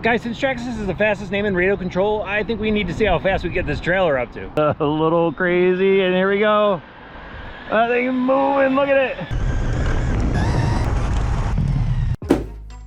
Guys, since Traxxas is the fastest name in radio control, I think we need to see how fast we get this trailer up to. A little crazy, and here we go. That thing's moving, look at it.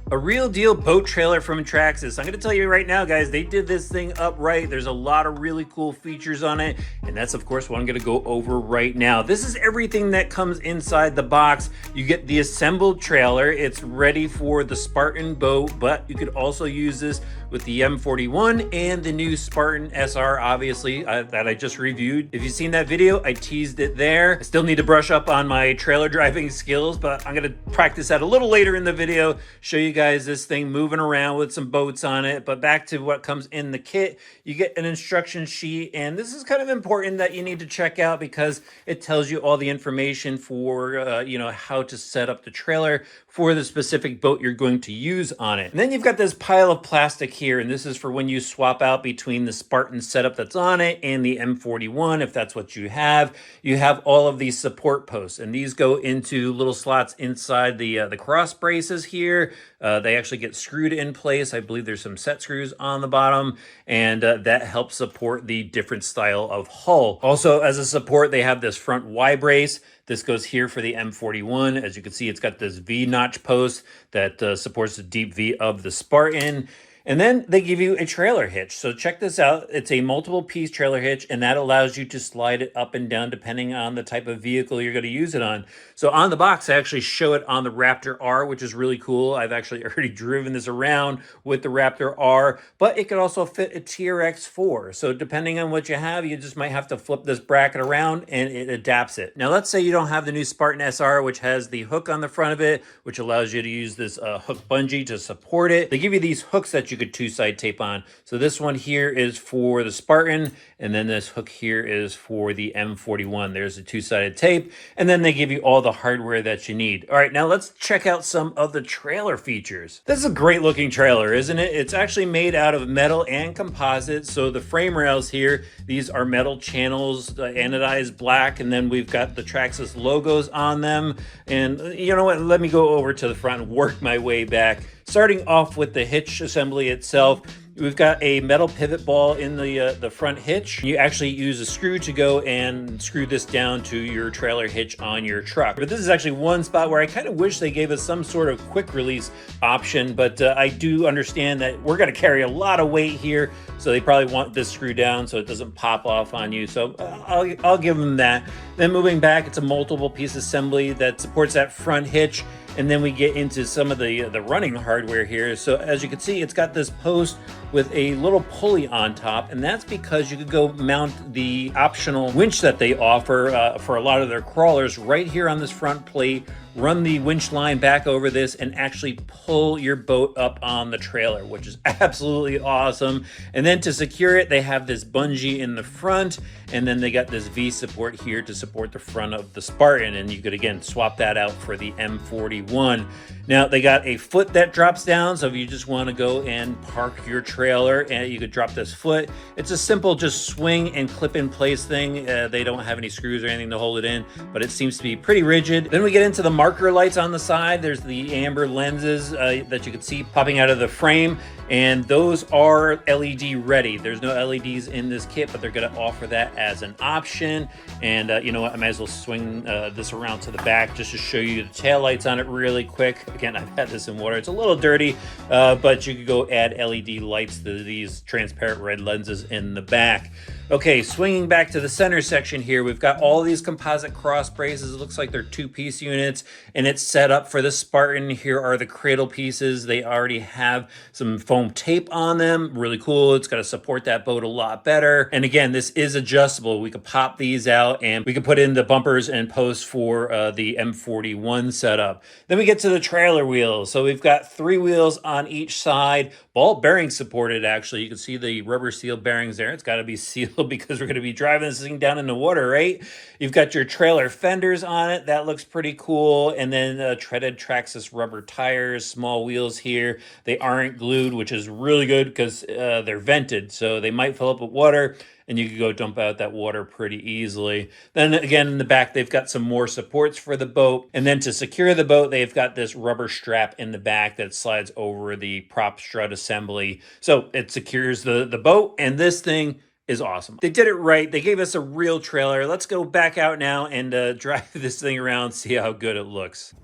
A real deal boat trailer from Traxxas. I'm gonna tell you right now, guys, they did this thing up right. There's a lot of really cool features on it, and that's of course what I'm gonna go over right now. This is everything that comes inside the box. You get the assembled trailer. It's ready for the Spartan boat, but you could also use this with the M41 and the new Spartan SR, obviously, that I just reviewed. If you've seen that video, I teased it there. I still need to brush up on my trailer driving skills, but I'm gonna practice that a little later in the video, show you guys this thing moving around with some boats on it. But back to what comes in the kit, you get an instruction sheet, and this is kind of important that you need to check out because it tells you all the information for you know, how to set up the trailer for the specific boat you're going to use on it. And then you've got this pile of plastic here, and this is for when you swap out between the Spartan setup that's on it and the M41, if that's what you have. You have all of these support posts, and these go into little slots inside the cross braces here. They actually get screwed in place. I believe there's some set screws on the bottom, and that helps support the different style of hull. Also, as a support, they have this front Y brace. This goes here for the M41. As you can see, it's got this V-notch post that supports the deep V of the Spartan. And then they give you a trailer hitch. So check this out. It's a multiple piece trailer hitch, and that allows you to slide it up and down depending on the type of vehicle you're going to use it on. So on the box, I actually show it on the Raptor R, which is really cool. I've actually already driven this around with the Raptor R, but it could also fit a TRX 4. So depending on what you have, you just might have to flip this bracket around and it adapts it. Now let's say you don't have the new Spartan SR, which has the hook on the front of it, which allows you to use this hook bungee to support it. They give you these hooks that you could two-side tape on. So this one here is for the Spartan, and then this hook here is for the M41. There's a two-sided tape, and then they give you all the hardware that you need. All right, now let's check out some of the trailer features. This is a great looking trailer, isn't it? It's actually made out of metal and composite. So the frame rails here, these are metal channels, anodized black, and then we've got the Traxxas logos on them. And you know what? Let me go over to the front and work my way back. Starting off with the hitch assembly itself, we've got a metal pivot ball in the front hitch. You actually use a screw to go and screw this down to your trailer hitch on your truck. But this is actually one spot where I kind of wish they gave us some sort of quick release option, but I do understand that we're gonna carry a lot of weight here, so they probably want this screw down so it doesn't pop off on you. So I'll give them that. Then moving back, it's a multiple piece assembly that supports that front hitch. And then we get into some of the running hardware here. So as you can see, it's got this post with a little pulley on top, and that's because you could go mount the optional winch that they offer for a lot of their crawlers right here on this front plate, run the winch line back over this, and actually pull your boat up on the trailer, which is absolutely awesome. And then to secure it, they have this bungee in the front, and then they got this V support here to support the front of the Spartan, and you could again swap that out for the M41. Now they got a foot that drops down, so if you just want to go and park your trailer, and you could drop this foot. It's a simple just swing and clip in place thing. They don't have any screws or anything to hold it in, but it seems to be pretty rigid. Then we get into the marker lights on the side. There's the amber lenses that you can see popping out of the frame, and those are LED ready. There's no LEDs in this kit, but they're going to offer that as an option. And you know what, I might as well swing this around to the back just to show you the tail lights on it really quick. Again, I've had this in water. It's a little dirty, but you could go add LED lights to these transparent red lenses in the back. Okay, swinging back to the center section here, we've got all these composite cross braces. It looks like they're two-piece units, and it's set up for the Spartan. Here are the cradle pieces. They already have some foam tape on them. Really cool. It's going to support that boat a lot better. And again, this is adjustable. We could pop these out, and we could put in the bumpers and posts for the M41 setup. Then we get to the trailer wheels. So we've got 3 wheels on each side, ball bearing supported actually. You can see the rubber seal bearings there. It's got to be sealed because we're going to be driving this thing down in the water, right? You've got your trailer fenders on it. That looks pretty cool. And then treaded Traxxas rubber tires, small wheels here. They aren't glued, which which is really good because they're vented, so they might fill up with water and you can go dump out that water pretty easily. Then again, in the back, they've got some more supports for the boat. And then to secure the boat, they've got this rubber strap in the back that slides over the prop strut assembly. So it secures the boat, and this thing is awesome. They did it right. They gave us a real trailer. Let's go back out now and drive this thing around, see how good it looks.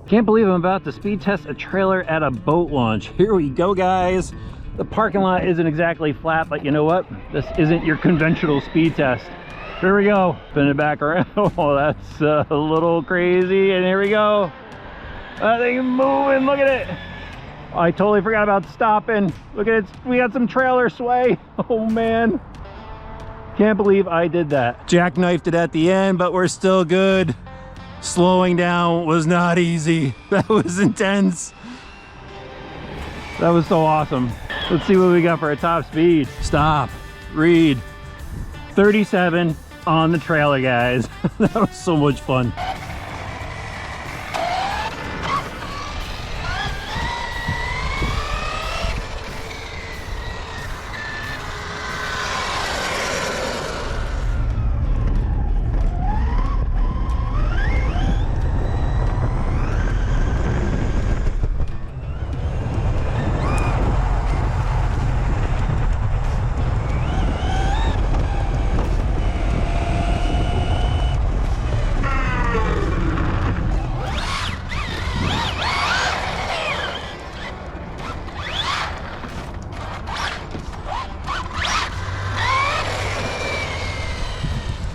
Can't believe I'm about to speed test a trailer at a boat launch. Here we go, guys. The parking lot isn't exactly flat, but you know what? This isn't your conventional speed test. Here we go. Spin it back around. Oh, that's a little crazy. And here we go. That thing's moving. Look at it. I totally forgot about stopping. Look at it. We got some trailer sway. Oh, man. Can't believe I did that. Jackknifed it at the end, but we're still good. Slowing down was not easy. That was intense. That was so awesome. Let's see what we got for a top speed. Stop. Read. 37 on the trailer, guys. That was so much fun.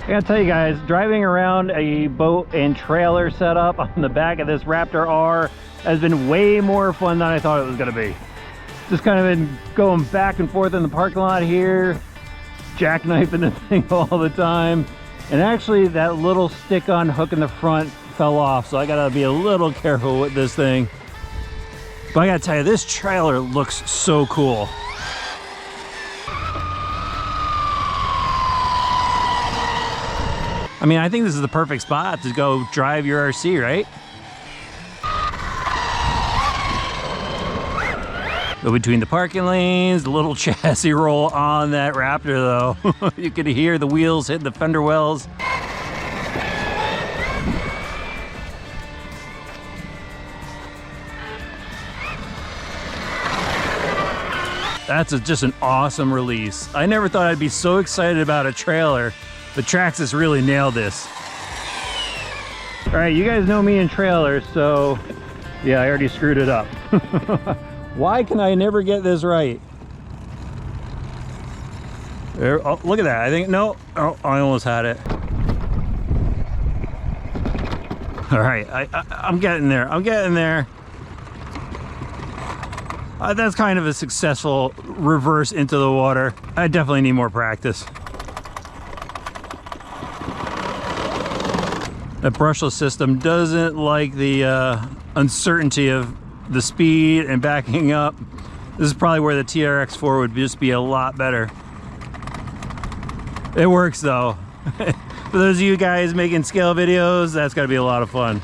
I gotta tell you guys, driving around a boat and trailer setup on the back of this Raptor R has been way more fun than I thought it was gonna be. Just kind of been going back and forth in the parking lot here, jackknifing the thing all the time. And actually that little stick-on hook in the front fell off, so I gotta be a little careful with this thing. But I gotta tell you, this trailer looks so cool. I mean, I think this is the perfect spot to go drive your RC, right? Go between the parking lanes, the little chassis roll on that Raptor though. You could hear the wheels hitting the fender wells. That's just an awesome release. I never thought I'd be so excited about a trailer. But Traxxas really nailed this. All right, you guys know me in trailers, so yeah, I already screwed it up. Why can I never get this right? There, oh, look at that. I think, no, oh, I almost had it. All right, I'm getting there. I'm getting there. That's kind of a successful reverse into the water. I definitely need more practice. The brushless system doesn't like the uncertainty of the speed and backing up. This is probably where the TRX4 would just be a lot better. It works though. For those of you guys making scale videos, that's gotta be a lot of fun.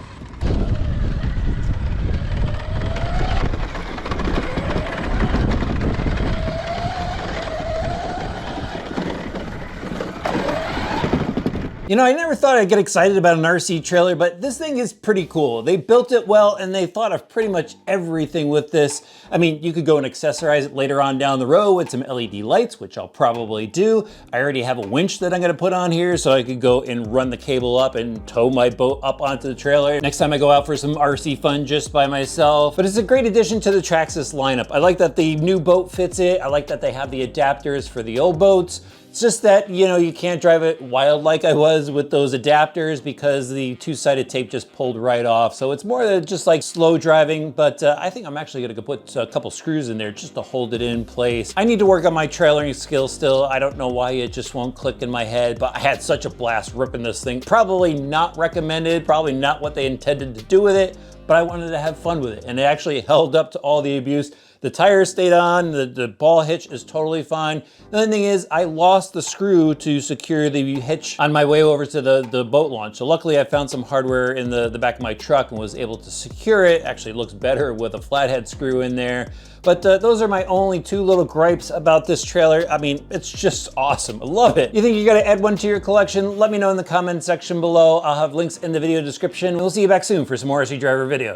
You know, I never thought I'd get excited about an RC trailer, but this thing is pretty cool. They built it well and they thought of pretty much everything with this. I mean, you could go and accessorize it later on down the road with some LED lights, which I'll probably do. I already have a winch that I'm gonna put on here so I could go and run the cable up and tow my boat up onto the trailer next time I go out for some RC fun just by myself. But it's a great addition to the Traxxas lineup. I like that the new boat fits it. I like that they have the adapters for the old boats. It's just that, you know, you can't drive it wild like I was with those adapters because the two-sided tape just pulled right off. So it's more than just like slow driving, but I think I'm actually gonna go put a couple screws in there just to hold it in place. I need to work on my trailering skills still. I don't know why it just won't click in my head, but I had such a blast ripping this thing. Probably not recommended, probably not what they intended to do with it, but I wanted to have fun with it. And it actually held up to all the abuse. The tire stayed on, the ball hitch is totally fine. The only thing is I lost the screw to secure the hitch on my way over to the boat launch. So luckily I found some hardware in the back of my truck and was able to secure it. Actually, it looks better with a flathead screw in there. But those are my only two little gripes about this trailer. I mean, it's just awesome. I love it. You think you gotta add one to your collection? Let me know in the comment section below. I'll have links in the video description. We'll see you back soon for some more RC Driver videos.